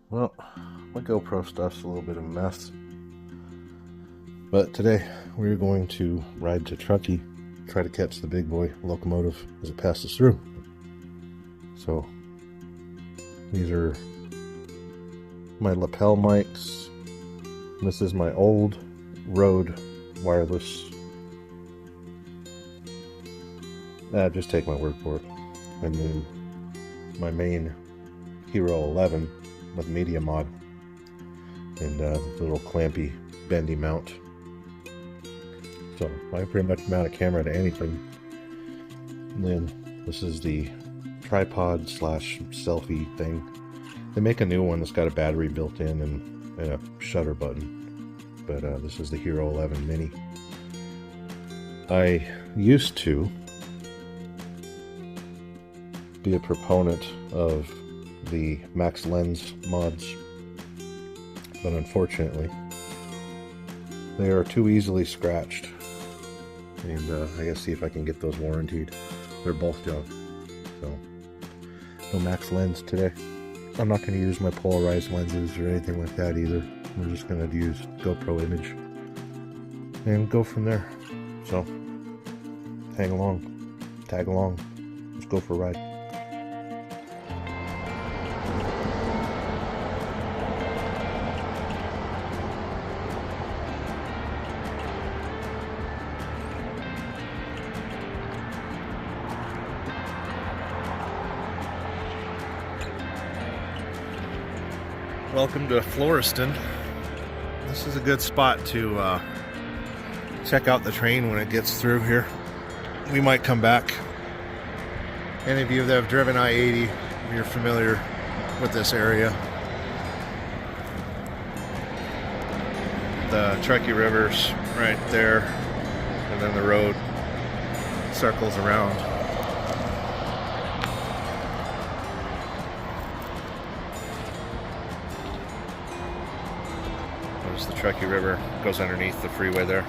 Well, my GoPro stuff's a little bit of a mess. But today we're going to ride to Truckee, try to catch the big boy locomotive as it passes through. So these are my lapel mics. This is my old Rode wireless. Just take my word for it. And then my main Hero 11 with media mod and little clampy bendy mount. So I pretty much mount a camera to anything. And then this is the tripod slash selfie thing. They make a new one that's got a battery built in and a shutter button, but this is the Hero 11 Mini. I used to be a proponent of the max lens mods, but unfortunately they are too easily scratched, and I gotta see if I can get those warranted. They're both junk, so no max lens today. I'm not going to use my polarized lenses or anything like that either. We're just going to use GoPro image and go from there. So hang along, tag along, let's go for a ride. Welcome to Floriston. This is a good spot to check out the train when it gets through here. We might come back. Any of you that have driven I-80, you're familiar with this area. The Truckee River's right there, and then the road circles around. The Truckee River goes underneath the freeway there,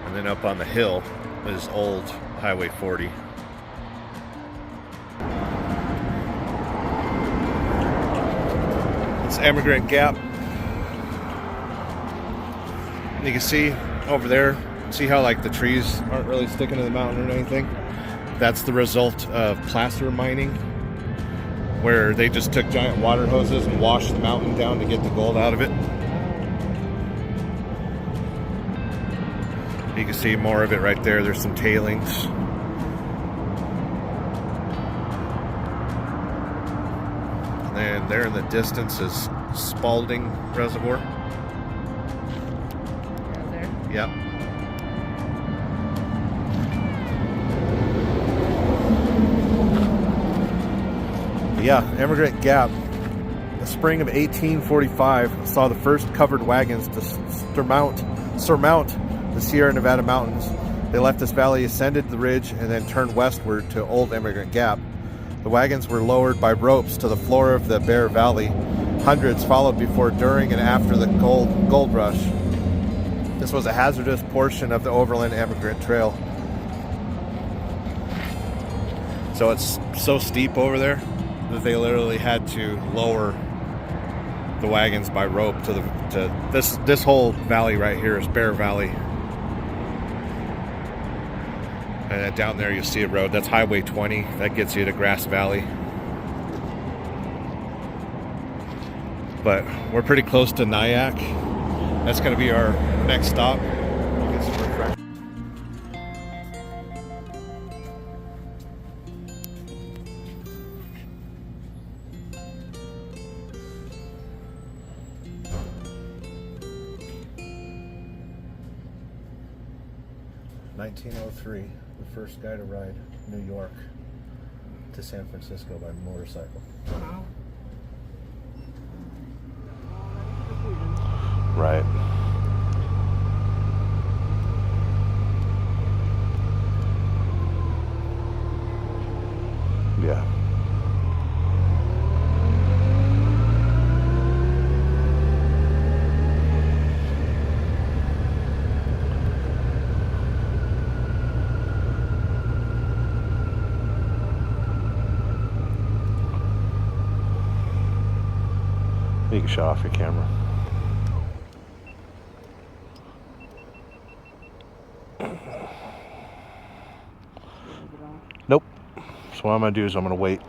and then up on the hill is old Highway 40. It's Emigrant Gap. You can see over there, see how like the trees aren't really sticking to the mountain or anything? That's the result of placer mining, where they just took giant water hoses and washed the mountain down to get the gold out of it. You can see more of it right there. There's some tailings. And then there in the distance is Spalding Reservoir. Right there? Yep. Yeah, Emigrant Gap. The spring of 1845 saw the first covered wagons to surmount the Sierra Nevada mountains. They left this valley, ascended the ridge, and then turned westward to Old Emigrant Gap. The wagons were lowered by ropes to the floor of the Bear Valley. Hundreds followed before, during, and after the gold rush. This was a hazardous portion of the Overland Emigrant Trail. So it's so steep over there that they literally had to lower the wagons by rope to this whole valley right here is Bear Valley. And then down there you'll see a road. That's Highway 20. That gets you to Grass Valley. But we're pretty close to Nyack. That's going to be our next stop. Get some refreshments. (1903), the first guy to ride New York to San Francisco by motorcycle. Wow. Right. Yeah. You can shut off your camera. Nope. So what I'm going to do is I'm going to wait.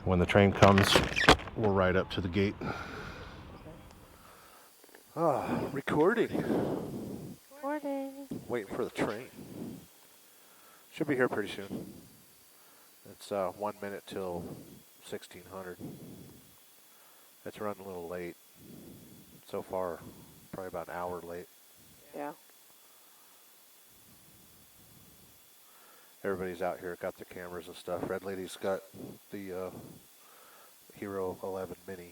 When the train comes, we'll ride up to the gate. Recording. Waiting for the train. Should be here pretty soon. It's 1 minute till 1600. It's running a little late. So far, probably about an hour late. Yeah. Everybody's out here, got their cameras and stuff. Red Lady's got the Hero 11 Mini.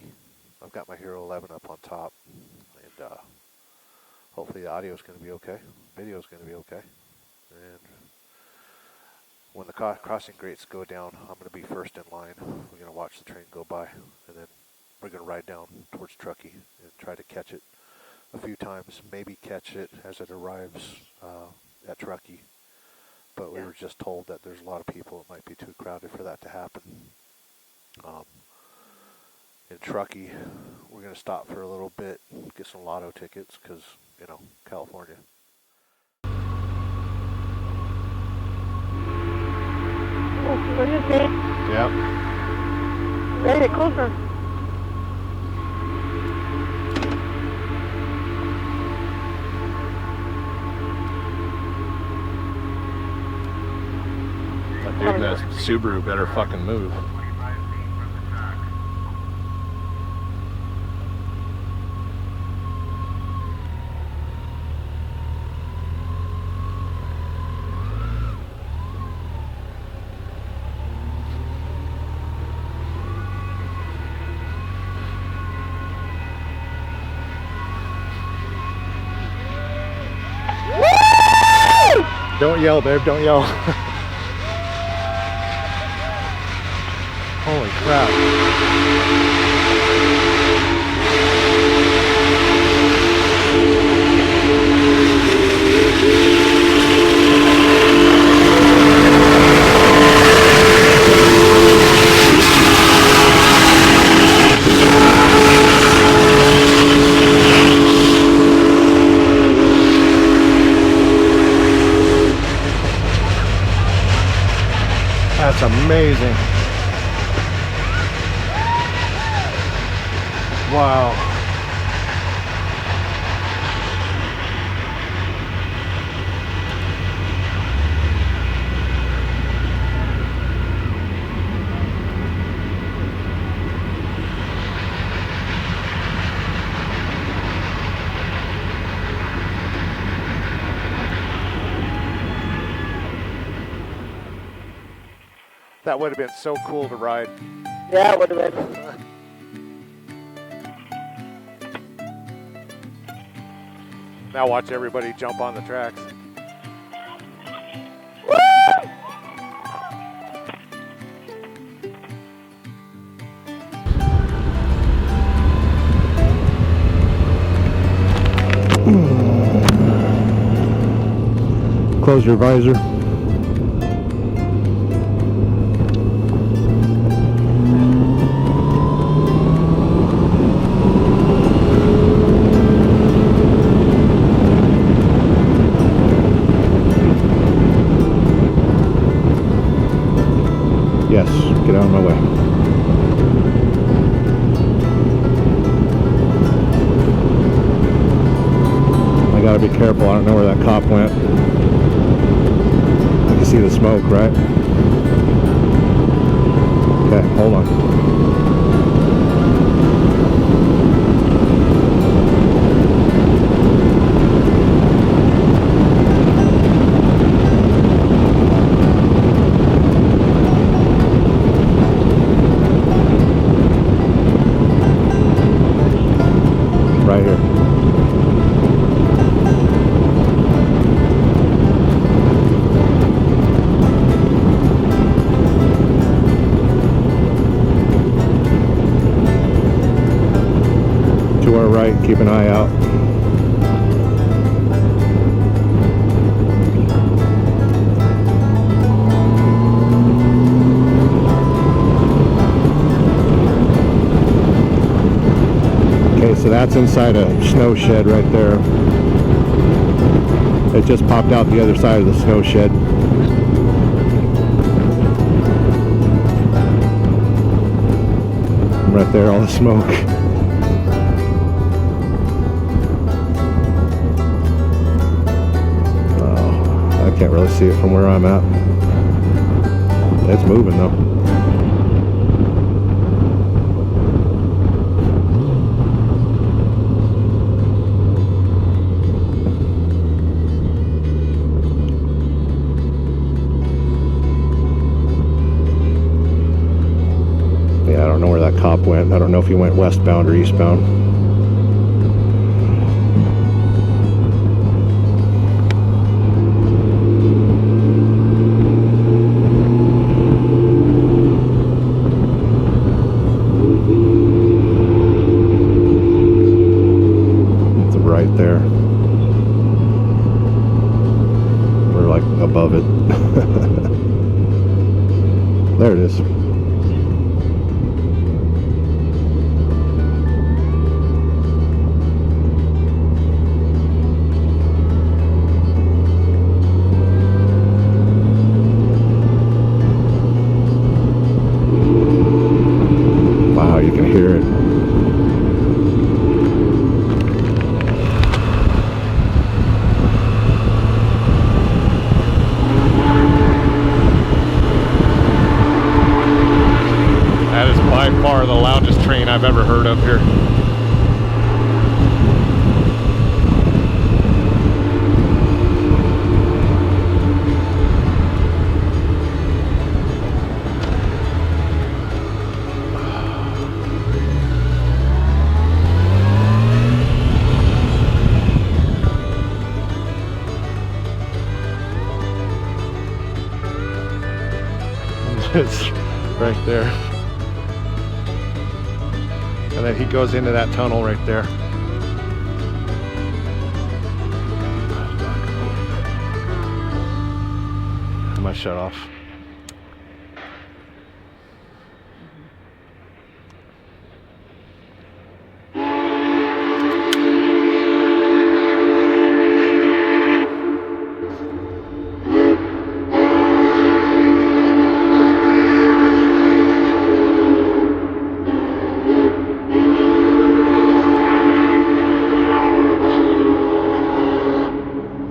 I've got my Hero 11 up on top. And hopefully the audio is going to be okay. Video is going to be okay. And when the crossing grates go down, I'm going to be first in line. We're going to watch the train go by. And then we're going to ride down towards Truckee and try to catch it a few times. Maybe catch it as it arrives at Truckee. But we were just told that there's a lot of people. It might be too crowded for that to happen. In Truckee, we're going to stop for a little bit, get some lotto tickets, because, you know, California. Oh, what is it? Yeah. Ready to closer. Dude, that Subaru better fucking move. Don't yell, babe, don't yell. Holy crap. That's amazing. Wow. That would have been so cool to ride. Yeah, it would have been. Now watch everybody jump on the tracks. Close your visor. Yes, get out of my way. I gotta be careful, I don't know where that cop went. I can see the smoke, right? Okay, hold on. Right here. To our right, keep an eye out. That's inside a snow shed right there. It just popped out the other side of the snow shed. Right there, all the smoke. Oh, I can't really see it from where I'm at. It's moving though. Yeah, I don't know where that cop went. I don't know if he went westbound or eastbound. It's right there. We're like above it. There it is. Wow, you can hear it. That is by far the loudest train I've ever heard of here. It's right there. And then he goes into that tunnel right there. I'm gonna shut off.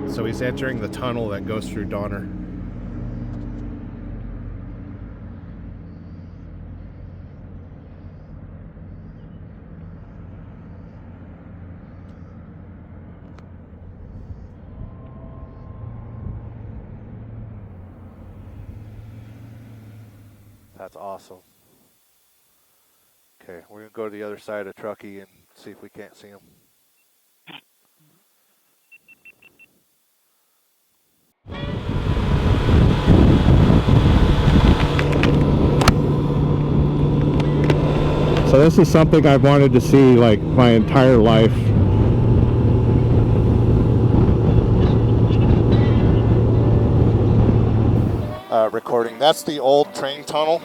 So he's entering the tunnel that goes through Donner. That's awesome. Okay, we're gonna go to the other side of Truckee and see if we can't see him. So this is something I've wanted to see like my entire life. Recording. That's the old train tunnel.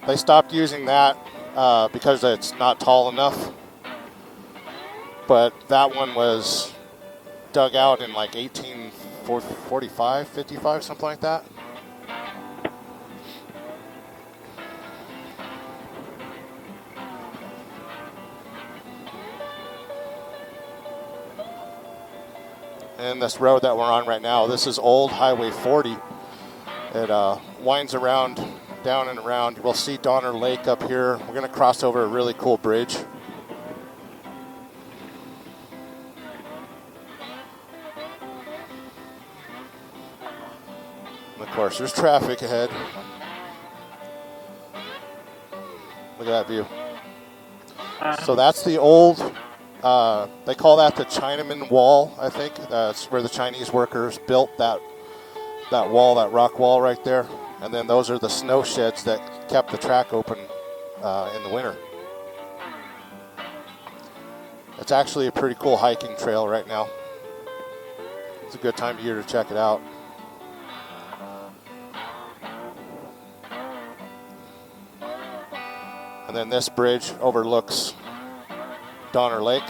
They stopped using that because it's not tall enough. But that one was dug out in like 1845, 55, something like that. And this road that we're on right now, this is old Highway 40. It winds around, down and around. We'll see Donner Lake up here. We're going to cross over a really cool bridge. And of course, there's traffic ahead. Look at that view. So that's the old, they call that the Chinaman Wall, I think. That's where the Chinese workers built that wall, that rock wall right there. And then those are the snow sheds that kept the track open in the winter. It's actually a pretty cool hiking trail right now. It's a good time of year to check it out. And then this bridge overlooks Donner Lake.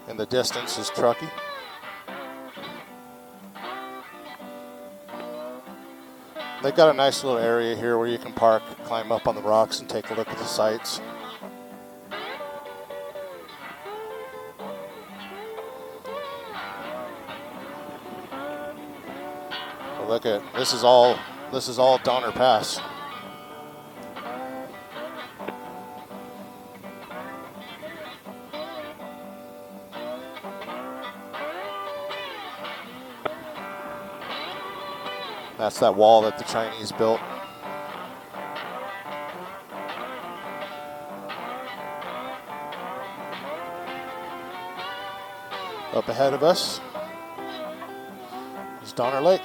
In the distance is Truckee. They've got a nice little area here where you can park, climb up on the rocks, and take a look at the sights. But look at this is all Donner Pass. That's that wall that the Chinese built. Up ahead of us is Donner Lake.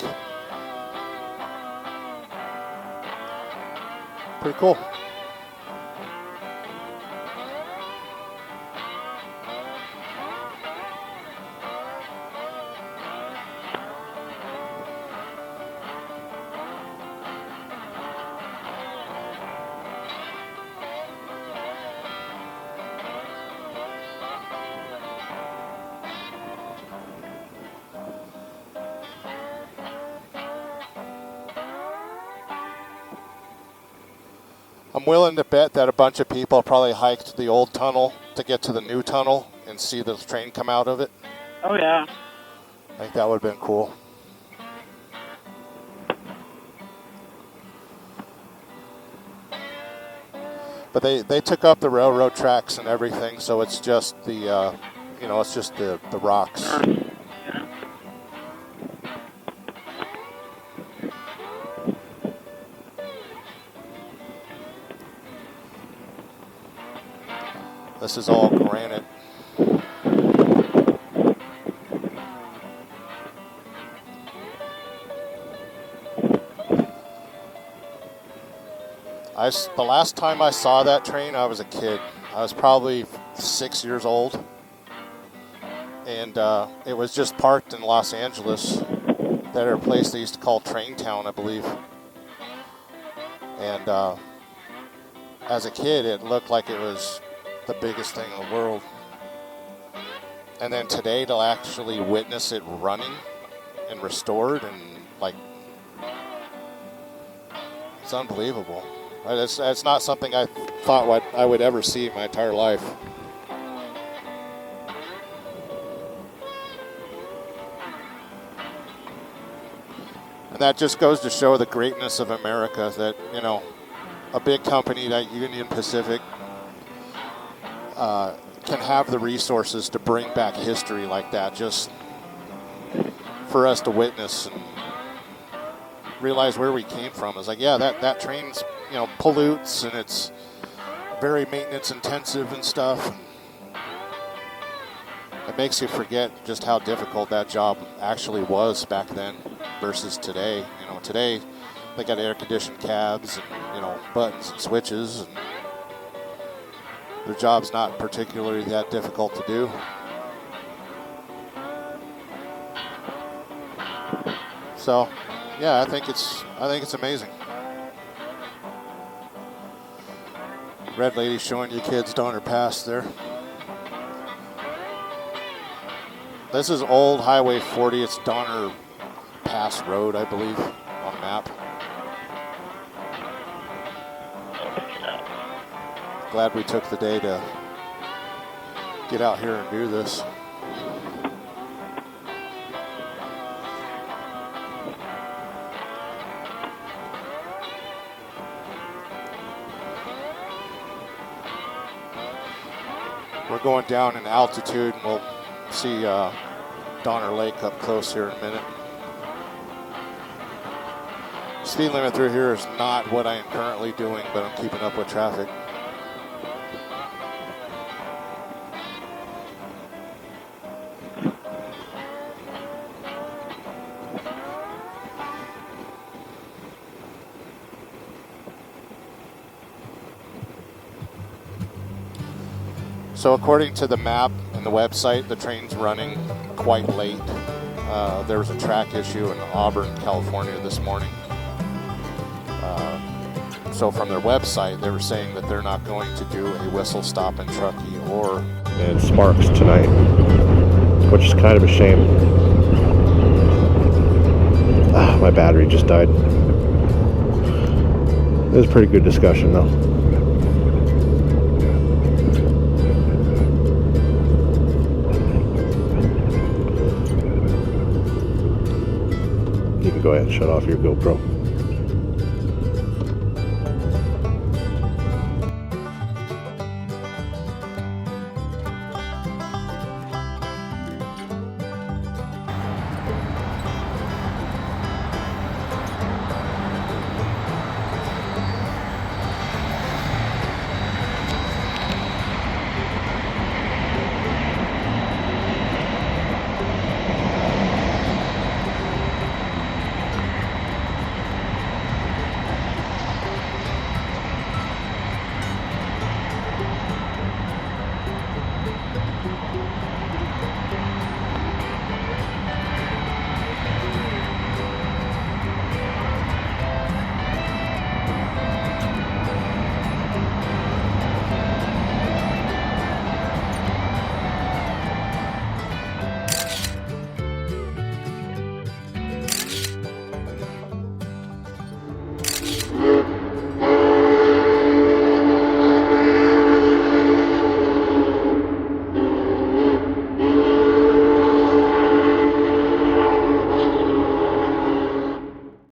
Pretty cool. I'm willing to bet that a bunch of people probably hiked the old tunnel to get to the new tunnel and see the train come out of it. Oh, yeah. I think that would have been cool. But they took up the railroad tracks and everything, so it's just the, it's just the rocks. This is all granite. The last time I saw that train, I was a kid. I was probably 6 years old. And it was just parked in Los Angeles. That era place they used to call Train Town, I believe. And as a kid, it looked like it was the biggest thing in the world. And then today to actually witness it running and restored and it's unbelievable. It's not something I thought I would ever see in my entire life. And that just goes to show the greatness of America, that, a big company like Union Pacific can have the resources to bring back history like that, just for us to witness and realize where we came from. It's like, yeah, that train's, pollutes and it's very maintenance intensive and stuff. It makes you forget just how difficult that job actually was back then versus today. Today they got air conditioned cabs and, buttons and switches, and their job's not particularly that difficult to do. So, yeah, I think it's amazing. Red lady showing you kids Donner Pass there. This is old Highway 40. It's Donner Pass Road, I believe, on the map. Glad we took the day to get out here and do this. We're going down in altitude, and we'll see Donner Lake up close here in a minute. Speed limit through here is not what I am currently doing, but I'm keeping up with traffic. So according to the map and the website, the train's running quite late. There was a track issue in Auburn, California this morning. So from their website, they were saying that they're not going to do a whistle stop in Truckee or and Sparks tonight, which is kind of a shame. My battery just died. It was a pretty good discussion though. You can go ahead and shut off your GoPro.